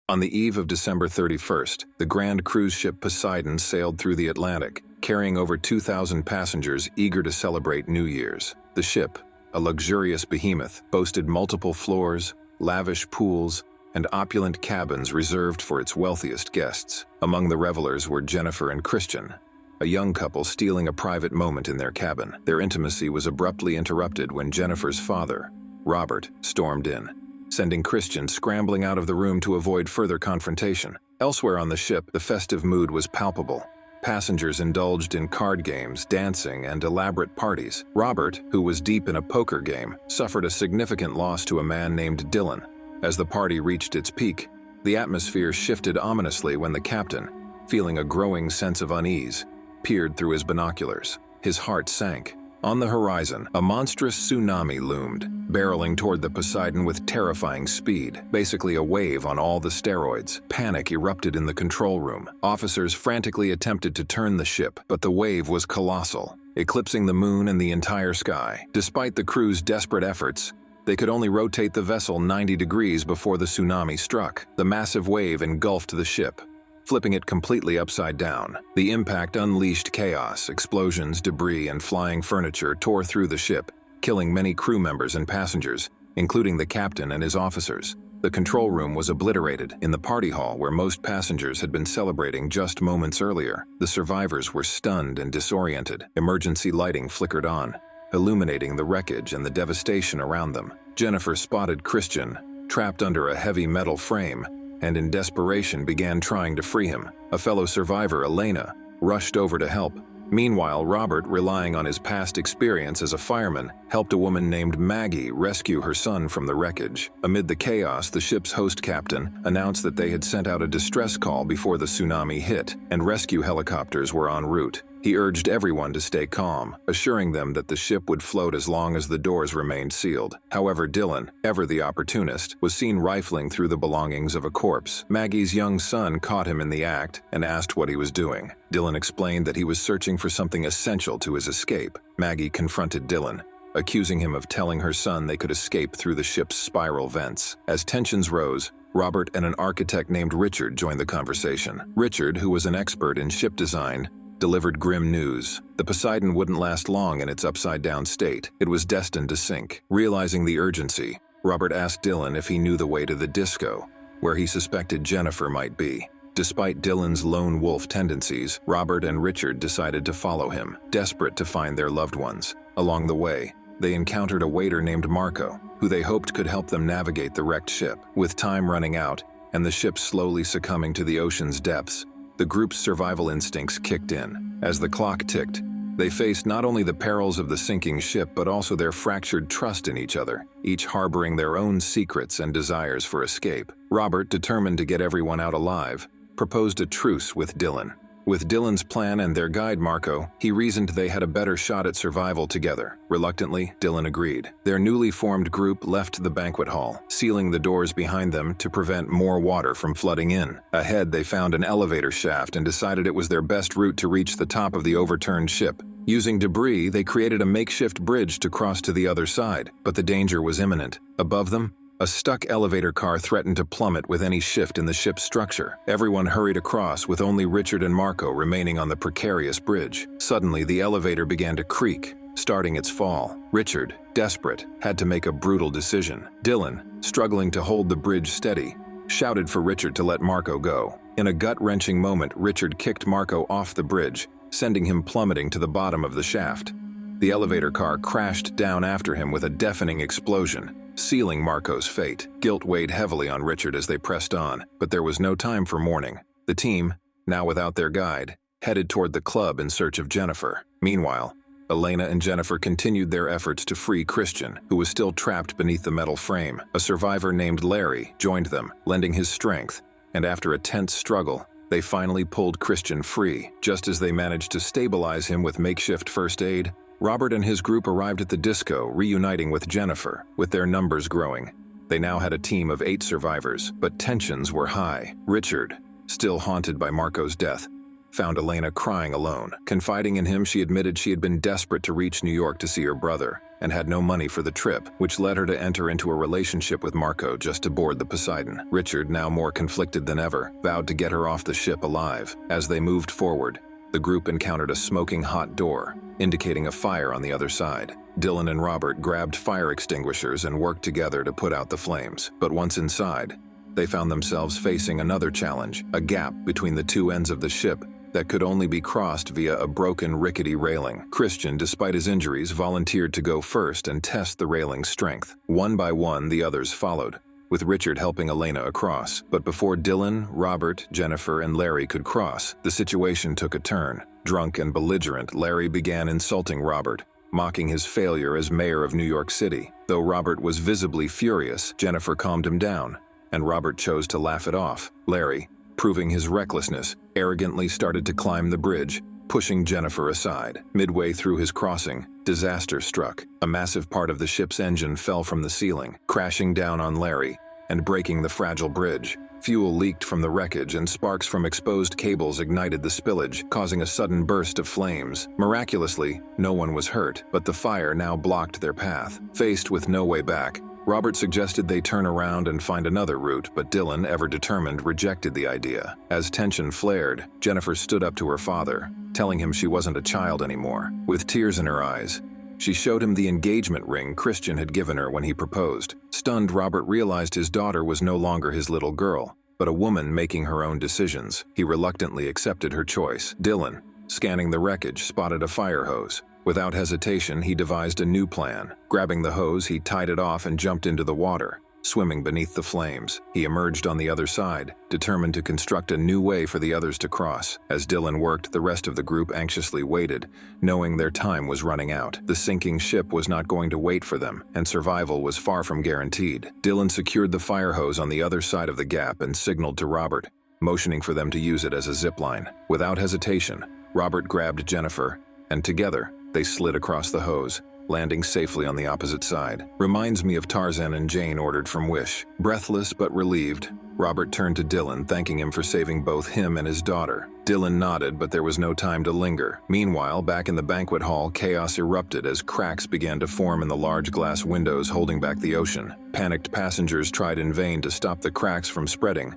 On the eve of December 31st, the grand cruise ship Poseidon sailed through the Atlantic, carrying over 2,000 passengers eager to celebrate New Year's. The ship, a luxurious behemoth, boasted multiple floors, lavish pools, and opulent cabins reserved for its wealthiest guests. Among the revelers were Jennifer and Christian, a young couple stealing a private moment in their cabin. Their intimacy was abruptly interrupted when Jennifer's father, Robert, stormed in, sending Christian scrambling out of the room to avoid further confrontation. Elsewhere on the ship, the festive mood was palpable. Passengers indulged in card games, dancing, and elaborate parties. Robert, who was deep in a poker game, suffered a significant loss to a man named Dylan. As the party reached its peak, the atmosphere shifted ominously when the captain, feeling a growing sense of unease, peered through his binoculars. His heart sank. On the horizon, a monstrous tsunami loomed, barreling toward the Poseidon with terrifying speed, basically a wave on all the steroids. Panic erupted in the control room. Officers frantically attempted to turn the ship, but the wave was colossal, eclipsing the moon and the entire sky. Despite the crew's desperate efforts, they could only rotate the vessel 90 degrees before the tsunami struck. The massive wave engulfed the ship, flipping it completely upside down. The impact unleashed chaos. Explosions, debris, and flying furniture tore through the ship, killing many crew members and passengers, including the captain and his officers. The control room was obliterated. In the party hall, where most passengers had been celebrating just moments earlier, the survivors were stunned and disoriented. Emergency lighting flickered on, illuminating the wreckage and the devastation around them. Jennifer spotted Christian, trapped under a heavy metal frame, and in desperation began trying to free him. A fellow survivor, Elena, rushed over to help. Meanwhile, Robert, relying on his past experience as a fireman, helped a woman named Maggie rescue her son from the wreckage. Amid the chaos, the ship's host captain announced that they had sent out a distress call before the tsunami hit, and rescue helicopters were en route. He urged everyone to stay calm, assuring them that the ship would float as long as the doors remained sealed. However, Dylan, ever the opportunist, was seen rifling through the belongings of a corpse. Maggie's young son caught him in the act and asked what he was doing. Dylan explained that he was searching for something essential to his escape. Maggie confronted Dylan, accusing him of telling her son they could escape through the ship's spiral vents. As tensions rose, Robert and an architect named Richard joined the conversation. Richard, who was an expert in ship design, delivered grim news. The Poseidon wouldn't last long in its upside-down state. It was destined to sink. Realizing the urgency, Robert asked Dylan if he knew the way to the disco, where he suspected Jennifer might be. Despite Dylan's lone wolf tendencies, Robert and Richard decided to follow him, desperate to find their loved ones. Along the way, they encountered a waiter named Marco, who they hoped could help them navigate the wrecked ship. With time running out, and the ship slowly succumbing to the ocean's depths, the group's survival instincts kicked in. As the clock ticked, they faced not only the perils of the sinking ship but also their fractured trust in each other, each harboring their own secrets and desires for escape. Robert, determined to get everyone out alive, proposed a truce with Dylan. With Dylan's plan and their guide Marco, he reasoned they had a better shot at survival together. Reluctantly, Dylan agreed. Their newly formed group left the banquet hall, sealing the doors behind them to prevent more water from flooding in. Ahead, they found an elevator shaft and decided it was their best route to reach the top of the overturned ship. Using debris, they created a makeshift bridge to cross to the other side, but the danger was imminent. Above them, a stuck elevator car threatened to plummet with any shift in the ship's structure. Everyone hurried across, with only Richard and Marco remaining on the precarious bridge. Suddenly, the elevator began to creak, starting its fall. Richard, desperate, had to make a brutal decision. Dylan, struggling to hold the bridge steady, shouted for Richard to let Marco go. In a gut-wrenching moment, Richard kicked Marco off the bridge, sending him plummeting to the bottom of the shaft. The elevator car crashed down after him with a deafening explosion, sealing Marco's fate. Guilt weighed heavily on Richard as they pressed on, but there was no time for mourning. The team, now without their guide, headed toward the club in search of Jennifer. Meanwhile, Elena and Jennifer continued their efforts to free Christian, who was still trapped beneath the metal frame. A survivor named Larry joined them, lending his strength, and after a tense struggle, they finally pulled Christian free. Just as they managed to stabilize him with makeshift first aid, Robert and his group arrived at the disco, reuniting with Jennifer. With their numbers growing, they now had a team of 8 survivors, but tensions were high. Richard, still haunted by Marco's death, found Elena crying alone. Confiding in him, she admitted she had been desperate to reach New York to see her brother. and had no money for the trip, which led her to enter into a relationship with Marco just to board the Poseidon. Richard, now more conflicted than ever, vowed to get her off the ship alive. As they moved forward, the group encountered a smoking hot door, indicating a fire on the other side. Dylan and Robert grabbed fire extinguishers and worked together to put out the flames. But once inside, they found themselves facing another challenge, a gap between the two ends of the ship that could only be crossed via a broken, rickety railing. Christian, despite his injuries, volunteered to go first and test the railing's strength. One by one, the others followed, with Richard helping Elena across. But before Dylan, Robert, Jennifer, and Larry could cross, the situation took a turn. Drunk and belligerent, Larry began insulting Robert, mocking his failure as mayor of New York City. Though Robert was visibly furious, Jennifer calmed him down, and Robert chose to laugh it off. Larry, proving his recklessness, arrogantly started to climb the bridge, pushing Jennifer aside. Midway through his crossing, disaster struck. A massive part of the ship's engine fell from the ceiling, crashing down on Larry and breaking the fragile bridge. Fuel leaked from the wreckage and sparks from exposed cables ignited the spillage, causing a sudden burst of flames. Miraculously, no one was hurt, but the fire now blocked their path. Faced with no way back, Robert suggested they turn around and find another route, but Dylan, ever determined, rejected the idea. As tension flared, Jennifer stood up to her father, telling him she wasn't a child anymore. With tears in her eyes, she showed him the engagement ring Christian had given her when he proposed. Stunned, Robert realized his daughter was no longer his little girl, but a woman making her own decisions. He reluctantly accepted her choice. Dylan, scanning the wreckage, spotted a fire hose. Without hesitation, he devised a new plan. Grabbing the hose, he tied it off and jumped into the water, swimming beneath the flames. He emerged on the other side, determined to construct a new way for the others to cross. As Dylan worked, the rest of the group anxiously waited, knowing their time was running out. The sinking ship was not going to wait for them, and survival was far from guaranteed. Dylan secured the fire hose on the other side of the gap and signaled to Robert, motioning for them to use it as a zip line. Without hesitation, Robert grabbed Jennifer, and together, they slid across the hose, landing safely on the opposite side. Reminds me of Tarzan and Jane ordered from Wish. Breathless but relieved, Robert turned to Dylan, thanking him for saving both him and his daughter. Dylan nodded, but there was no time to linger. Meanwhile, back in the banquet hall, chaos erupted as cracks began to form in the large glass windows holding back the ocean. Panicked passengers tried in vain to stop the cracks from spreading,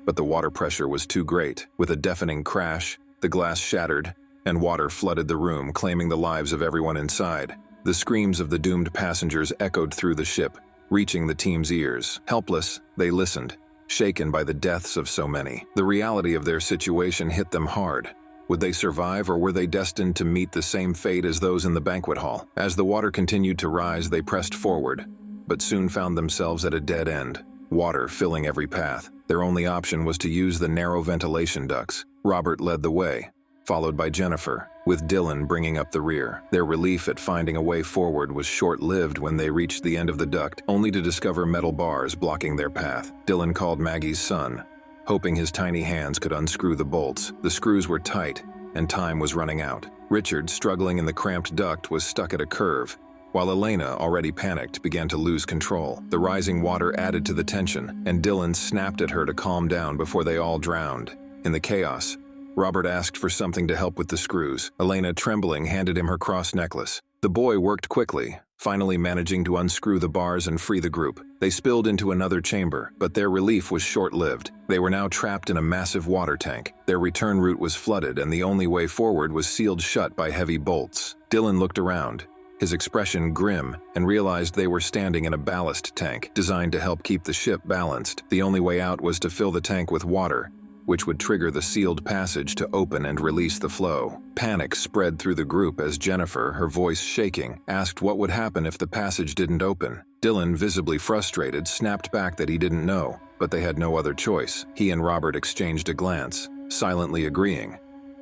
but the water pressure was too great. With a deafening crash, the glass shattered, and water flooded the room, claiming the lives of everyone inside. The screams of the doomed passengers echoed through the ship, reaching the team's ears. Helpless, they listened, shaken by the deaths of so many. The reality of their situation hit them hard. Would they survive, or were they destined to meet the same fate as those in the banquet hall? As the water continued to rise, they pressed forward, but soon found themselves at a dead end, water filling every path. Their only option was to use the narrow ventilation ducts. Robert led the way, followed by Jennifer, with Dylan bringing up the rear. Their relief at finding a way forward was short-lived when they reached the end of the duct, only to discover metal bars blocking their path. Dylan called Maggie's son, hoping his tiny hands could unscrew the bolts. The screws were tight, and time was running out. Richard, struggling in the cramped duct, was stuck at a curve, while Elena, already panicked, began to lose control. The rising water added to the tension, and Dylan snapped at her to calm down before they all drowned. In the chaos, Robert asked for something to help with the screws. Elena, trembling, handed him her cross necklace. The boy worked quickly, finally managing to unscrew the bars and free the group. They spilled into another chamber, but their relief was short-lived. They were now trapped in a massive water tank. Their return route was flooded, and the only way forward was sealed shut by heavy bolts. Dylan looked around, his expression grim, and realized they were standing in a ballast tank designed to help keep the ship balanced. The only way out was to fill the tank with water, which would trigger the sealed passage to open and release the flow. Panic spread through the group as Jennifer, her voice shaking, asked what would happen if the passage didn't open. Dylan, visibly frustrated, snapped back that he didn't know, but they had no other choice. He and Robert exchanged a glance, silently agreeing,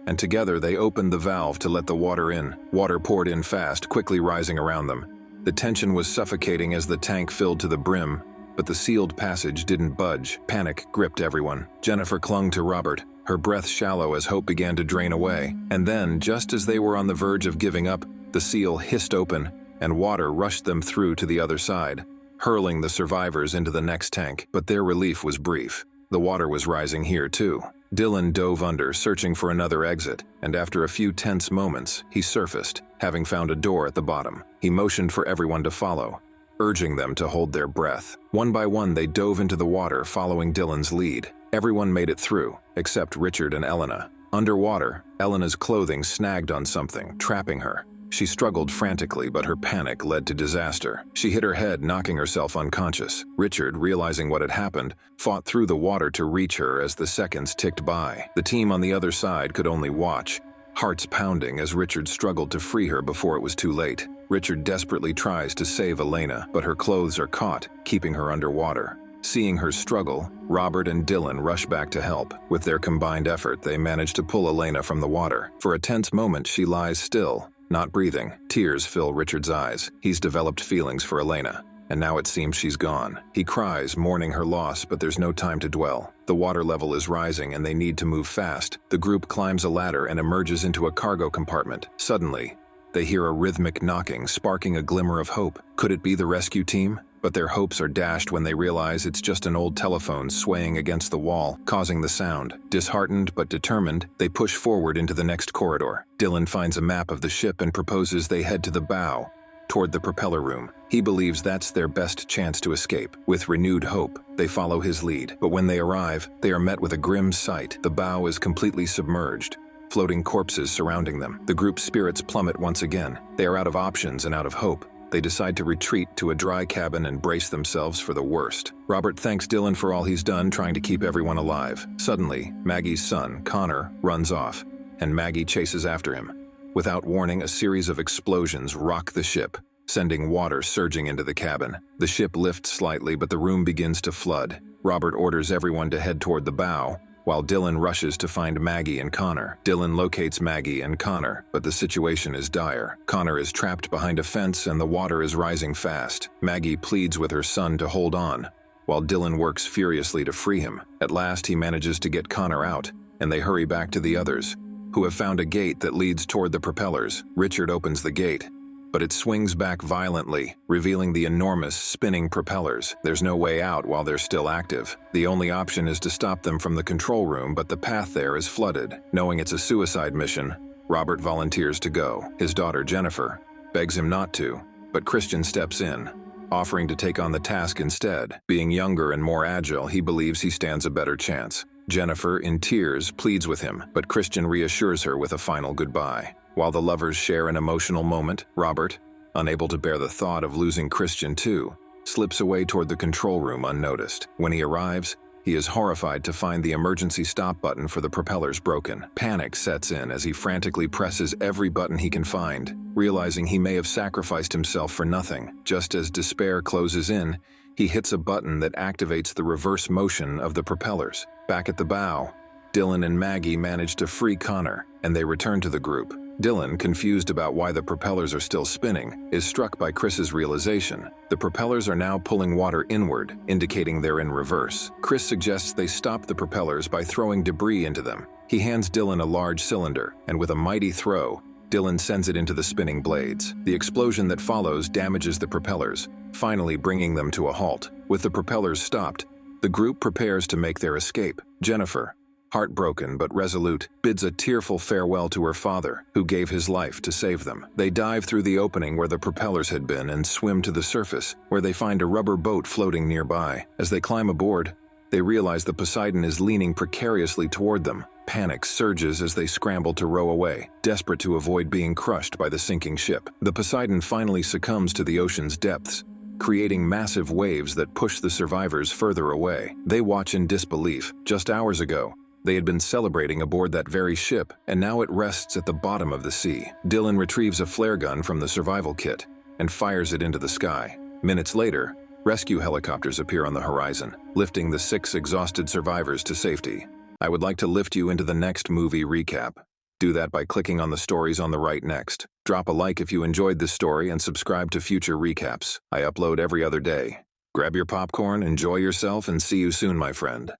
and together they opened the valve to let the water in. Water poured in fast, quickly rising around them. The tension was suffocating as the tank filled to the brim, but the sealed passage didn't budge. Panic gripped everyone. Jennifer clung to Robert, her breath shallow as hope began to drain away. And then, just as they were on the verge of giving up, the seal hissed open, and water rushed them through to the other side, hurling the survivors into the next tank. But their relief was brief. The water was rising here too. Dylan dove under, searching for another exit, and after a few tense moments, he surfaced, Having found a door at the bottom, he motioned for everyone to follow, urging them to hold their breath. One by one, they dove into the water, following Dylan's lead. Everyone made it through, except Richard and Elena. Underwater, Elena's clothing snagged on something, trapping her. She struggled frantically, but her panic led to disaster. She hit her head, knocking herself unconscious. Richard, realizing what had happened, fought through the water to reach her as the seconds ticked by. The team on the other side could only watch, hearts pounding as Richard struggled to free her before it was too late. Richard desperately tries to save Elena, but her clothes are caught, keeping her underwater. Seeing her struggle, Robert and Dylan rush back to help. With their combined effort, they manage to pull Elena from the water. For a tense moment, she lies still, not breathing. Tears fill Richard's eyes. He's developed feelings for Elena, and now it seems she's gone. He cries, mourning her loss, but there's no time to dwell. The water level is rising and they need to move fast. The group climbs a ladder and emerges into a cargo compartment. Suddenly, they hear a rhythmic knocking, sparking a glimmer of hope. Could it be the rescue team? But their hopes are dashed when they realize it's just an old telephone swaying against the wall, causing the sound. Disheartened but determined, they push forward into the next corridor. Dylan finds a map of the ship and proposes they head to the bow, toward the propeller room. He believes that's their best chance to escape. With renewed hope, they follow his lead. But when they arrive, they are met with a grim sight. The bow is completely submerged, floating corpses surrounding them. The group's spirits plummet once again. They are out of options and out of hope. They decide to retreat to a dry cabin and brace themselves for the worst. Robert thanks Dylan for all he's done trying to keep everyone alive. Suddenly, Maggie's son, Connor, runs off, and Maggie chases after him. Without warning, a series of explosions rock the ship, sending water surging into the cabin. The ship lifts slightly, but the room begins to flood. Robert orders everyone to head toward the bow, while Dylan rushes to find Maggie and Connor. Dylan locates Maggie and Connor, but the situation is dire. Connor is trapped behind a fence and the water is rising fast. Maggie pleads with her son to hold on, while Dylan works furiously to free him. At last, he manages to get Connor out, and they hurry back to the others, who have found a gate that leads toward the propellers. Richard opens the gate, but it swings back violently, revealing the enormous spinning propellers. There's no way out while they're still active. The only option is to stop them from the control room, but the path there is flooded. Knowing it's a suicide mission, Robert volunteers to go. His daughter, Jennifer, begs him not to, but Christian steps in, offering to take on the task instead. Being younger and more agile, he believes he stands a better chance. Jennifer, in tears, pleads with him, but Christian reassures her with a final goodbye. While the lovers share an emotional moment, Robert, unable to bear the thought of losing Christian too, slips away toward the control room unnoticed. When he arrives, he is horrified to find the emergency stop button for the propellers broken. Panic sets in as he frantically presses every button he can find, realizing he may have sacrificed himself for nothing. Just as despair closes in, he hits a button that activates the reverse motion of the propellers. Back at the bow, Dylan and Maggie manage to free Connor, and they return to the group. Dylan, confused about why the propellers are still spinning, is struck by Chris's realization. The propellers are now pulling water inward, indicating they're in reverse. Chris suggests they stop the propellers by throwing debris into them. He hands Dylan a large cylinder, and with a mighty throw, Dylan sends it into the spinning blades. The explosion that follows damages the propellers, finally bringing them to a halt. With the propellers stopped, the group prepares to make their escape. Jennifer, heartbroken but resolute, bids a tearful farewell to her father, who gave his life to save them. They dive through the opening where the propellers had been and swim to the surface, where they find a rubber boat floating nearby. As they climb aboard, they realize the Poseidon is leaning precariously toward them. Panic surges as they scramble to row away, desperate to avoid being crushed by the sinking ship. The Poseidon finally succumbs to the ocean's depths, creating massive waves that push the survivors further away. They watch in disbelief. Just hours ago, they had been celebrating aboard that very ship, and now it rests at the bottom of the sea. Dylan retrieves a flare gun from the survival kit and fires it into the sky. Minutes later, rescue helicopters appear on the horizon, lifting the 6 exhausted survivors to safety. I would like to lift you into the next movie recap. Do that by clicking on the stories on the right next. Drop a like if you enjoyed this story and subscribe to future recaps. I upload every other day. Grab your popcorn, enjoy yourself, and see you soon, my friend.